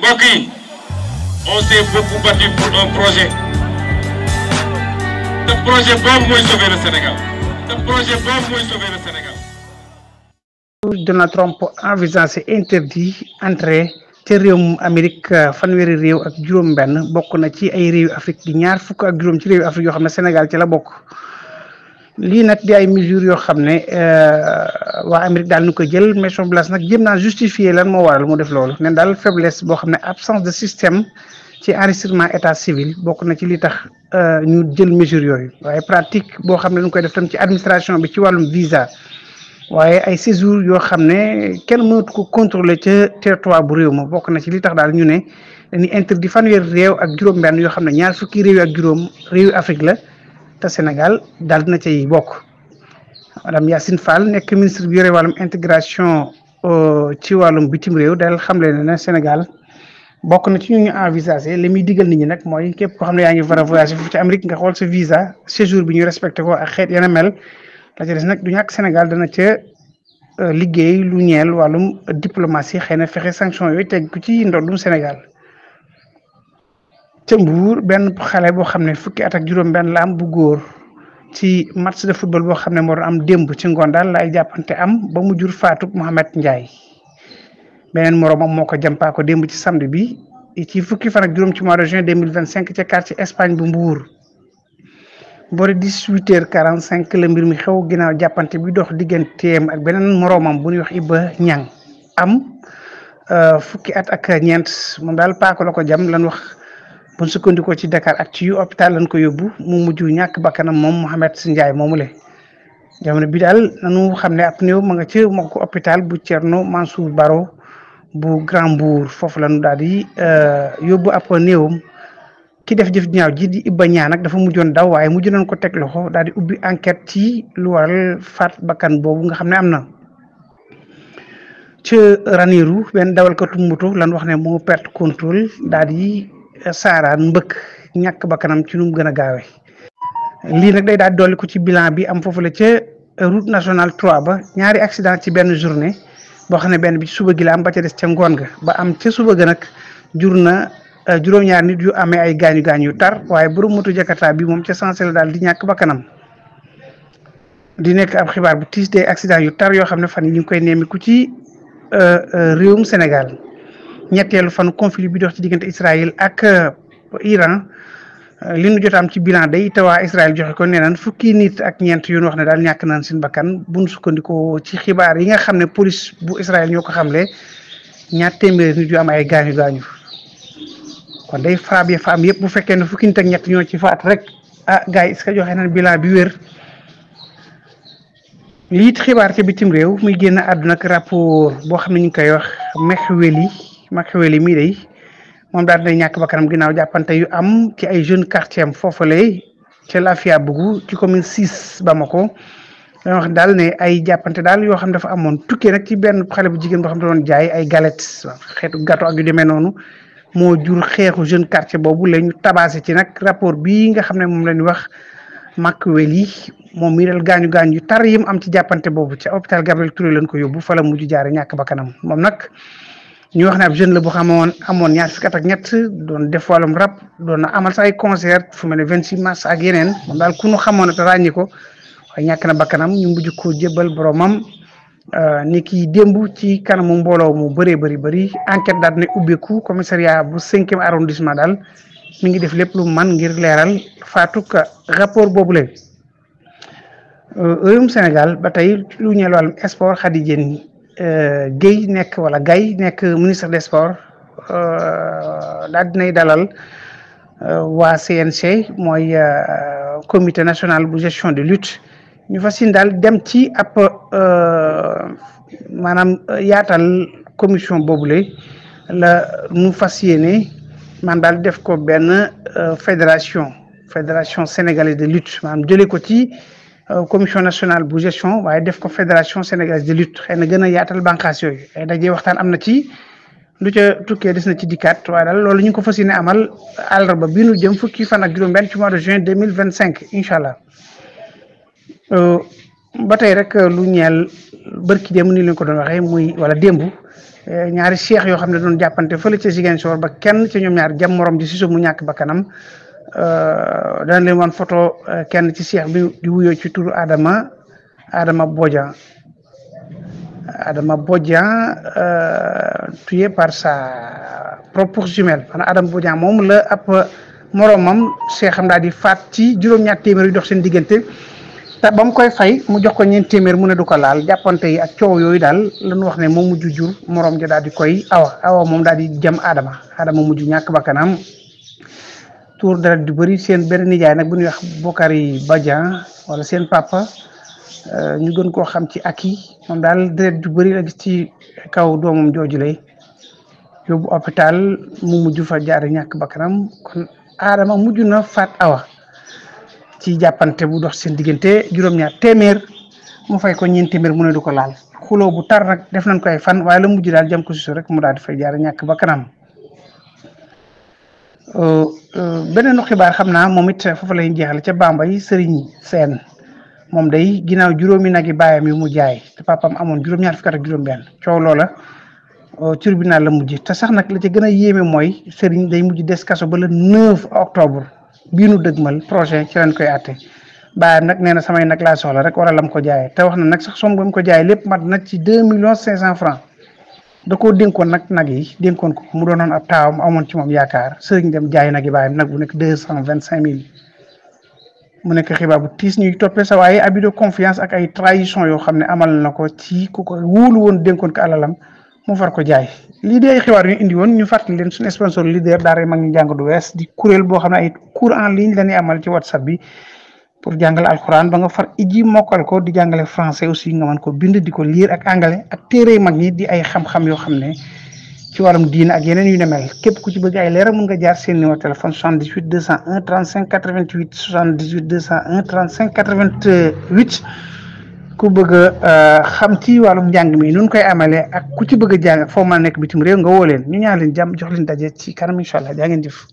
mbokk yi on s'est beaucoup battu pour un projet te projet boobu mooy sauver le Sénégal Donald Trump envisagé interdit entrée ci réewum Amérique fanweeri réew ak juróom-benn bokk na ci ay réew Afrique di ñaar fukk ak juróom ci réew Afrique yoo xam ne Sénégal ci la bokk lii nag di ay mesures yoo xam ne waa Amérique daal ñu ko jël Maison Blanche nag jéem naa justifier lan moo waral mu def loolu nen daal faiblesse boo xam ne absence de système ci enregistrement état civil bokk na ci li tax ñu jël mesures yooyu waaye pratique boo xam ne ñu koy def tam ci administration bi ci wàllum visa waaye ay séjour yoo xam ne kenn mënatu ko contrôler ca territoire bu réew ma bokk na ci li tax daal ñu ne dañuy interdit fanweeri réew ak juróom-benn yoo xam ne ñaar fukki réew ak juróom réewu Afrique la te Sénégal daal dina cay bokk. madame Yacine Fall nekk ministre bi yore wàllum intégration ci wàllum bitim réew daal xam leen ne Sénégal bokk na ci ñu envisagé li muy digal nit ñi nag mooy képp koo xam ne yaa ngi war a voyagé foofu ci Amérique nga xool sa visa séjour bi ñu respecté ko ak xeet yana mel. la ca des nag du ñàkk Sénégal dana ca liggéey lu ñeel wàllum diplomatie xëy na fexe sanction yooyu teg ko ci ndoddum Sénégal ca Mbuur benn xale boo xam ne fukki at ak juróom-benn la am bu góor ci match de football boo xam ne moo doon am démb ci ngoon daal la ay jàppante am ba mu jur faatu Mohamed Ndiaye beneen moroomam moo ko jàmpaa ko démb ci samedi bi ci fukki fan ak juróom ci mois de juin 2025 ca quartier Espagne bu Mbuur. boori 18h45 la mbir mi xew ginnaaw jàppante bi dox digganteem ak beneen moroomam bu ñuy wax Iba Ñang am fukki at ak ñeent moom daal paako la ko jam lan wax bu ñu sukkandikoo ci Dakar ak ci yu hôpital lañ ko yóbbu mu mujj ñàkk bakkanam moom Mohamed Ndiaye moomu le jamono bi daal nanu xam ne ab néew ma nga ci ma ko hôpital bu Thierno Mansour Baro bu Grand Mbour foofu lañu daal di yóbbu ab néewam. ki def jëf ñaaw ji di Iba Ñaan nag dafa mujjoon daw waaye mujj nañ ko teg loxo daal di ubbi enquête ci lu waral faat bakkan boobu nga xam ne am na ci Ranérou benn dawalkatu moto lan wax ne moo perte contrôle daal di saaraan mbëkk ñàkk bakkanam ci nu mu gën a gaawee lii nag day daal dolli ko ci bilan bi am foofu la ca route nationale 3 ba ñaari accident ci benn journée boo xam ne benn bi ci suba gi la am ba ca des ca ngoon ga ba am ca suba ga nag jur na juróom-ñaar nit yu amee ay gaañu yu tar waaye borom moto Jakarta bi moom ca sensé la daal di ñàkk bakkanam di nekk ab xibaar bu tiis des accident yu tar yoo xam ne fan yi ñu ngi koy nemmiku ci réewum Sénégal ñetteelu fanu conflit bi dox ci diggante Israël ak Iran li nu jot am ci bilan day te waa Israël joxe ko nee naan fukki nit ak ñeent yu ñu wax ne daal ñàkk naan seen bakkan bu nu sukkandikoo ci xibaar yi nga xam ne police bu Israël ñoo ko xamle ñaar téeméeri nit yu am ay gaañu. kon day faam yëpp bu fekkee ne fukki nit ak ñett ñoo ci faat rek gars yi est-ce que joxe nañ bilan bi wér lii xibaar ca bitim réew muy génn àdduna ak rapport boo xam ne ñu ngi koy wax Machiavelli mii day moom daal dinay ñàkk bakkanam ginnaaw jàppante yu am ci ay jeunes quartier am foofale ca Lafia Bougou ci commune 6 Bamako dañoo wax daal ne ay jàppante daal yoo xam dafa amoon tukkee nag ci benn xale bu jigéen boo xam ne doon jaay ay galettes xeetu gâteau ak yu demee noonu. moo jur xeexu jeune quartier boobu la ñu tabaase ci nag rapport bii nga xam ne moom la ñu wax Machiavelli moom mii dal gaañu yu tar yi mu am ci jàppante boobu ca hôpital Gabriel Touré lañ ko yóbbu fa la mujj jaare ñàkk bakkanam moom nag ñu wax ne ab jeune la bu xamoon amoon ñaar fukki at ak ñett doon def wàllum rap doon na amal sa ay concert fu mel ne 26 mars ak yeneen moom daal ku nu xamoon te ràññi ko waaye ñàkk na bakkanam ñu mujj ko jébbal boromam. ni ki démb ci kanamu mbooloo mu bëri enquête daal dina ubbeeku commissariat bu 5e arrondissement daal mi ngi def lépp lu man ngir leeral faatuk rapport boobule. réewum Sénégal ba tey lu ñeel wàllum sport Khady Diène Gaye nekk ministre des sports daal dinay dalal waa CNG mooy comité national bu gestion de lutte. ñu fas yéene daal dem ci ab maanaam yaatal commission boobule la ñu fas yéene man daal def ko benn fédération sénégalaise de lutte maanaam jëlee ko ci commission nationale bu gestion waaye def ko fédération sénégalaise de lutte xëy na gën a yaatal bànqaas yooyu ay dajee waxtaan am na ci lu ca tukkee des na ci dikkaat waaye daal loolu ñu ngi ko fas yéene amal àllarba bi nu jëm fukki fan ak juróom-benn ci mois de juin 2025 incha allah. ba tey rek lu ñeel bërki démb ni leen ko doon waxee muy wala démb ñaari cheikh yoo xam ne doon jàppante fële ca Ziguinchor ba kenn ci ñoom ñaar jam morom ji si suuf mu ñàkk bakkanam dana leen wan photo kenn ci cheikh bi di wuyoo ci turu Adama Bodian tué par sa propre jumelle maanaam Adama Bodian moom la ab moromam cheikham daal di faat ci juróom-ñaar téeméer yu dox seen diggante te ba mu koy fay mu jox ko ñeent téeméer mu ne du ko laal jàppante yi ak coow yooyu daal lañu wax ne moom mujj jur morom ja daal di koy awa moom daal di jëm Adama mujj ñàkk bakkanam tour deret du bëri seen benn nijaay nag bu ñuy wax Bokari Badian wala seen papa ñu gën koo xam ci Aki moom daal deret du bëri la gis ci kaw doomam jooju lay yóbbu hôpital mu mujj fa jaar ñàkk bakkanam kon Adama mujj na faat awa ci jàppante bu dox seen diggante juróom-ñaar téeméer mu fay ko ñeent téeméer mu ne du ko laal xuloo bu tar nag def nañ ko ay fan waaye la mujj daal jëm ko si rek mu daal di fay jaar ñàkk bakkanam beneen xibaar xam naa moom it foofu lay jeexal ca Bambey Serigne Sène moom day ginnaaw juróomi nag yi bàyyam yi mu jaay te papam amoon juróom-ñaar fukk ak juróom-benn coow loola tribunal la mujj te sax nag la ca gën a yéeme mooy Serigne day mujj des kaso ba le 9 octobre bii nu dëgmal projet ci lañ koy àtte bàyyam nag nee na samay nag laa soxla rek wala lam ko jaayee te wax na nag sax somme ba mu ko jaayee lépp mat na ci 2,5 millions francs da koo dénkoon nag yi dénkoon ko mu doonoon ab taawam amoon ci moom yaakaar Serigne dem jaay nag yi bàyyam nag bu nekk 225 000 mu nekk xibaar bu tiis ñuy toppee sa waaye abus de confiance ak ay trahison yoo xam ne amal na ko ci ku ko wóolu woon dénkoon ko alalam mu far ko jaay lii di ay xibaar yu indi woon ñu fàttali leen suñu sponsor leader daara mag ñu jàng du wees di kuréel boo xam ne ay cours en ligne la ñuy amal ci WhatsApp bi pour jàngale alxuraan ba nga far iji mokkal ko di jàngale français aussi nga mën ko bind di ko lire ak anglais ak téere mag ñi di ay xam-xam yoo xam ne ci wàllum diine ak yeneen yu ne mel képp ku ci bëgg ay leeral mën nga jaar seen numéro téléphone 78 201 35 88 78 201 35 88 ku bëgg a xam ci wàllum njàng mi nun koy amalee ak ku ci bëgg a jàng foo mën a nekk bitim réew nga woo leen ñu ñaan leen jàmm jox leen daje ci kanam incha allah jaa ngeen jëf.